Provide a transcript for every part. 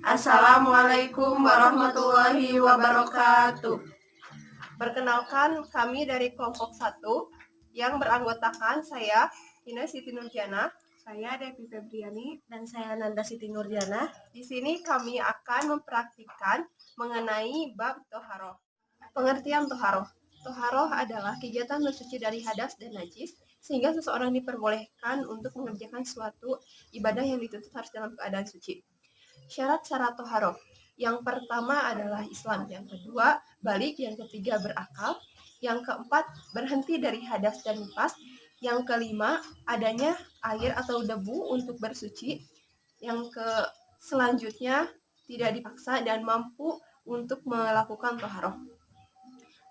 Assalamualaikum warahmatullahi wabarakatuh. Perkenalkan, kami dari kelompok 1 yang beranggotakan saya, Ina Siti Nurjana, saya Devi Febriani, dan saya Nanda Siti Nurjana. Di sini kami akan mempraktikkan mengenai bab toharoh. Pengertian toharoh. Toharoh adalah kegiatan bersuci dari hadas dan najis, sehingga seseorang diperbolehkan untuk mengerjakan suatu ibadah yang dituntut harus dalam keadaan suci. Syarat-syarat toharoh. Yang pertama adalah Islam, yang kedua balik, yang ketiga berakal, yang keempat berhenti dari hadas dan nifas, yang kelima adanya air atau debu untuk bersuci, yang selanjutnya tidak dipaksa dan mampu untuk melakukan toharoh.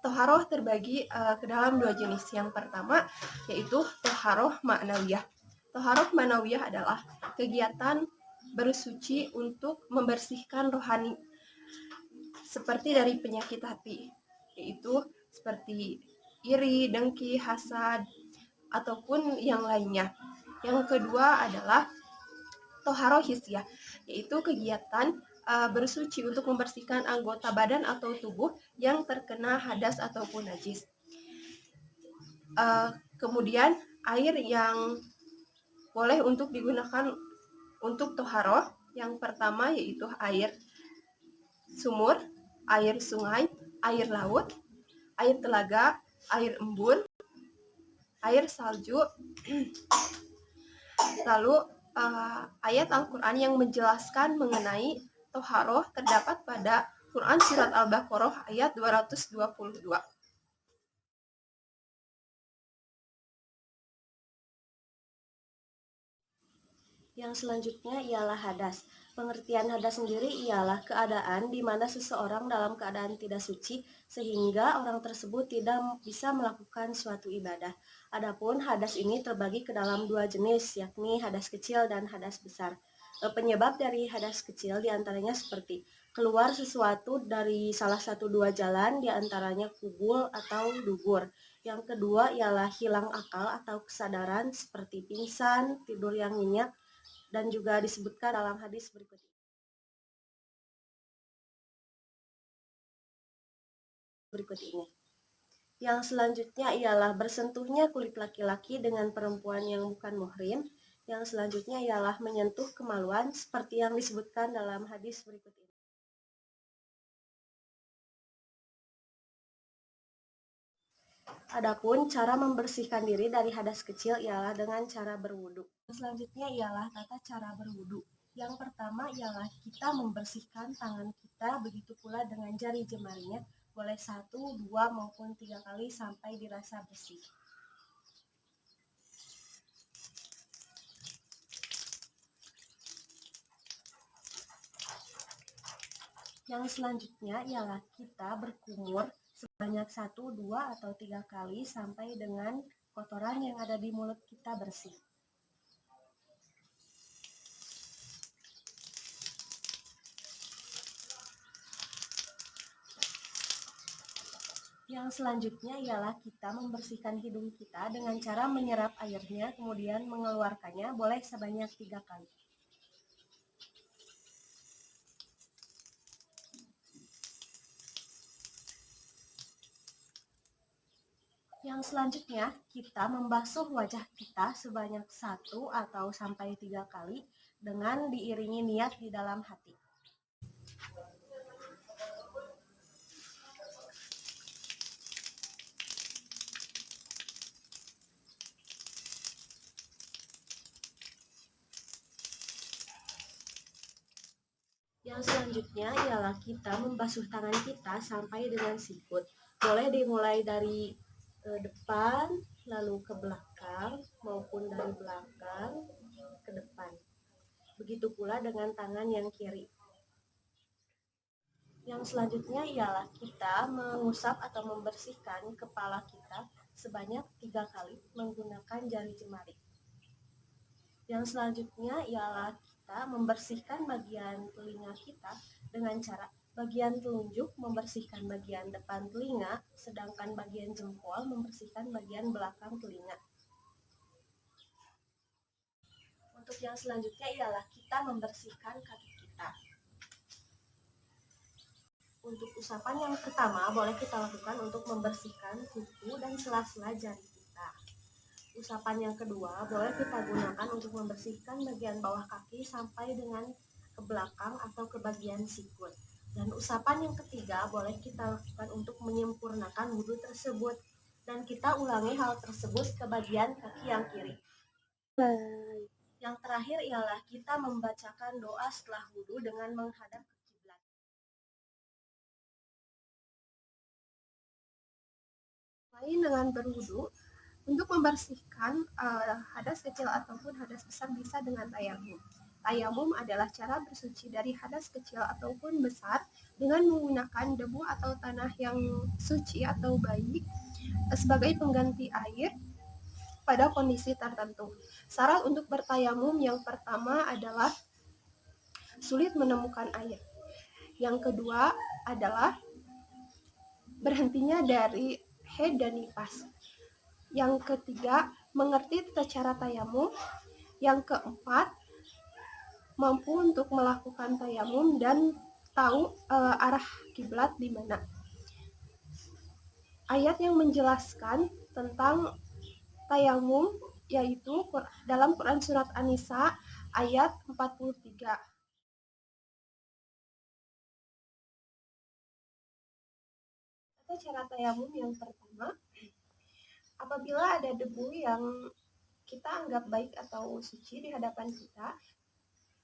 Toharoh terbagi ke dalam 2 jenis. Yang pertama yaitu toharoh ma'nawiyah. Toharoh ma'nawiyah adalah kegiatan bersuci untuk membersihkan rohani seperti dari penyakit hati, yaitu seperti iri, dengki, hasad, ataupun yang lainnya. Yang kedua adalah toharoh hisyah, yaitu kegiatan bersuci untuk membersihkan anggota badan atau tubuh yang terkena hadas ataupun najis. Kemudian air yang boleh untuk digunakan untuk toharoh, yang pertama yaitu air sumur, air sungai, air laut, air telaga, air embun, air salju. Lalu ayat Al-Quran yang menjelaskan mengenai toharoh terdapat pada Quran Surat Al-Baqarah ayat 222. Yang selanjutnya ialah hadas. Pengertian hadas sendiri ialah keadaan di mana seseorang dalam keadaan tidak suci sehingga orang tersebut tidak bisa melakukan suatu ibadah. Adapun hadas ini terbagi ke dalam 2 jenis, yakni hadas kecil dan hadas besar. Penyebab dari hadas kecil diantaranya seperti keluar sesuatu dari salah satu 2 jalan, diantaranya kubul atau dubur. Yang kedua ialah hilang akal atau kesadaran seperti pingsan, tidur yang nyenyak, dan juga disebutkan dalam hadis berikut ini. Yang selanjutnya ialah bersentuhnya kulit laki-laki dengan perempuan yang bukan muhrim. Yang selanjutnya ialah menyentuh kemaluan seperti yang disebutkan dalam hadis berikut ini. Adapun cara membersihkan diri dari hadas kecil ialah dengan cara berwudu. Selanjutnya ialah tata cara berwudu. Yang pertama ialah kita membersihkan tangan kita, begitu pula dengan jari jemarinya, boleh 1, 2, maupun 3 kali sampai dirasa bersih. Yang selanjutnya ialah kita berkumur sebanyak 1, 2, atau 3 kali sampai dengan kotoran yang ada di mulut kita bersih. Yang selanjutnya ialah kita membersihkan hidung kita dengan cara menyerap airnya, kemudian mengeluarkannya, boleh sebanyak 3 kali. Yang selanjutnya, kita membasuh wajah kita sebanyak 1 atau sampai 3 kali dengan diiringi niat di dalam hati. Yang selanjutnya ialah kita membasuh tangan kita sampai dengan sikut. Boleh dimulai dari depan, lalu ke belakang, maupun dari belakang ke depan. Begitu pula dengan tangan yang kiri. Yang selanjutnya ialah kita mengusap atau membersihkan kepala kita sebanyak 3 kali menggunakan jari jemari. Yang selanjutnya ialah kita membersihkan bagian telinga kita dengan cara bagian telunjuk membersihkan bagian depan telinga, sedangkan bagian jempol membersihkan bagian belakang telinga. Untuk yang selanjutnya ialah kita membersihkan kaki kita. Untuk usapan yang pertama boleh kita lakukan untuk membersihkan kuku dan sela-sela jari kita. Usapan yang kedua boleh kita gunakan untuk membersihkan bagian bawah kaki sampai dengan ke belakang atau ke bagian sikut. Dan usapan yang ketiga boleh kita lakukan untuk menyempurnakan wudhu tersebut. Dan kita ulangi hal tersebut ke bagian kaki yang kiri. Yang terakhir ialah kita membacakan doa setelah wudhu dengan menghadap ke kiblat. Selain dengan berwudu, untuk membersihkan hadas kecil ataupun hadas besar bisa dengan tayamum. Tayamum adalah cara bersuci dari hadas kecil ataupun besar dengan menggunakan debu atau tanah yang suci atau baik sebagai pengganti air pada kondisi tertentu. Syarat untuk bertayamum yang pertama adalah sulit menemukan air. Yang kedua adalah berhentinya dari haid dan nifas. Yang ketiga, mengerti tata cara tayamum. Yang keempat, mampu untuk melakukan tayamum dan tahu arah kiblat di mana. Ayat yang menjelaskan tentang tayamum yaitu dalam Quran surat An-Nisa ayat 43. Tata cara tayamum yang pertama, apabila ada debu yang kita anggap baik atau suci di hadapan kita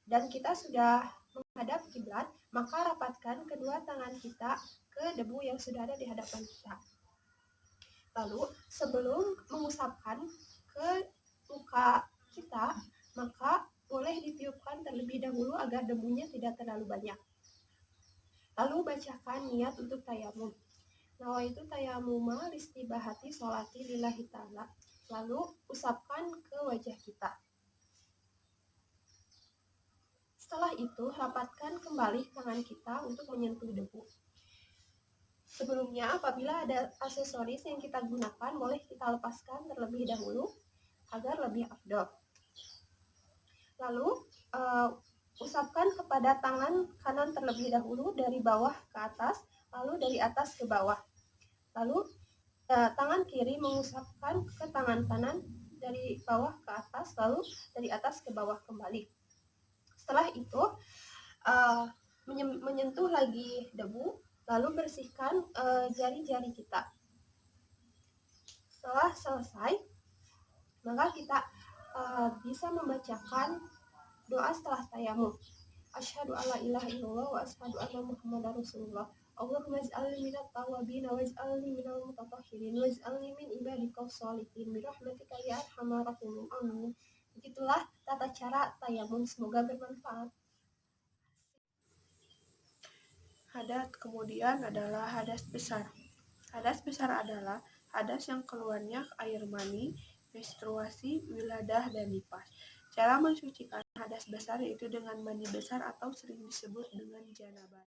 dan kita sudah menghadap kiblat, maka rapatkan kedua tangan kita ke debu yang sudah ada di hadapan kita. Lalu sebelum mengusapkan ke muka kita, maka boleh ditiupkan terlebih dahulu agar debunya tidak terlalu banyak. Lalu bacakan niat untuk tayamum. Nawaitu tayamuma listibahati sholati lillahi ta'ala. Lalu usapkan ke wajah kita. Setelah itu, rapatkan kembali tangan kita untuk menyentuh debu. Sebelumnya, apabila ada aksesoris yang kita gunakan, boleh kita lepaskan terlebih dahulu agar lebih afdol. Lalu, usapkan kepada tangan kanan terlebih dahulu dari bawah ke atas, lalu dari atas ke bawah. Lalu, tangan kiri mengusapkan ke tangan kanan dari bawah ke atas, lalu dari atas ke bawah kembali. Setelah itu menyentuh lagi debu, lalu bersihkan jari-jari kita. Setelah selesai, maka kita bisa membacakan doa setelah tayamum. Asyhadu alla ilaha illallah wa asyhadu anna muhammadar rasulullah. Allahumma ij'alni minat tawabin waj'alni minal mutatahhirin waj'alni min ibadikal sholihin birahmatika ya arhamar rahimin. Amin. Begitulah tata cara tayamum, semoga bermanfaat. Hadas kemudian adalah hadas besar. Hadas besar adalah hadas yang keluarnya air mani, menstruasi, wiladah, dan nifas. Cara mensucikan hadas besar yaitu dengan mandi besar atau sering disebut dengan janabah.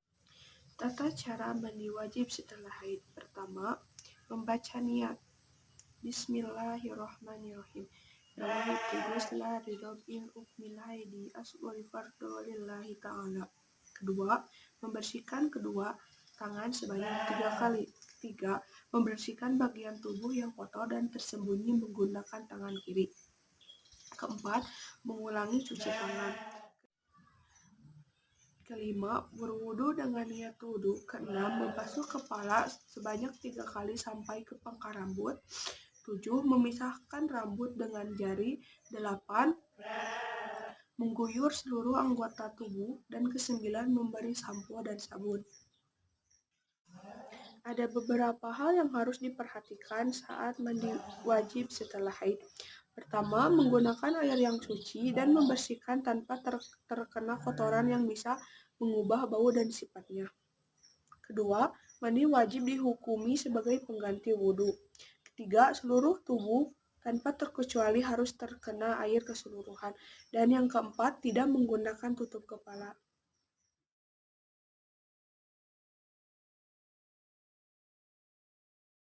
Tata cara mandi wajib setelah haid. Pertama, membaca niat. Bismillahirrahmanirrahim. Nawaitu ghusla ridobin ukmil haidi asghari fardu lillahi ta'ala. Kedua, membersihkan kedua tangan sebanyak 3 kali. Ketiga, membersihkan bagian tubuh yang kotor dan tersembunyi menggunakan tangan kiri. Keempat, mengulangi cuci tangan. Kelima, berwudu dengan niat wudu. Keenam, membasuh kepala sebanyak 3 kali sampai ke pangkal rambut. 7. Memisahkan rambut dengan jari. 8. Mengguyur seluruh anggota tubuh. Dan ke-9, memberi sampo dan sabun. Ada beberapa hal yang harus diperhatikan saat mandi wajib setelah haid. Pertama, menggunakan air yang suci dan membersihkan tanpa terkena kotoran yang bisa mengubah bau dan sifatnya. Kedua, mandi wajib dihukumi sebagai pengganti wudhu. Ketiga, seluruh tubuh tanpa terkecuali harus terkena air keseluruhan. Dan yang keempat, tidak menggunakan tutup kepala.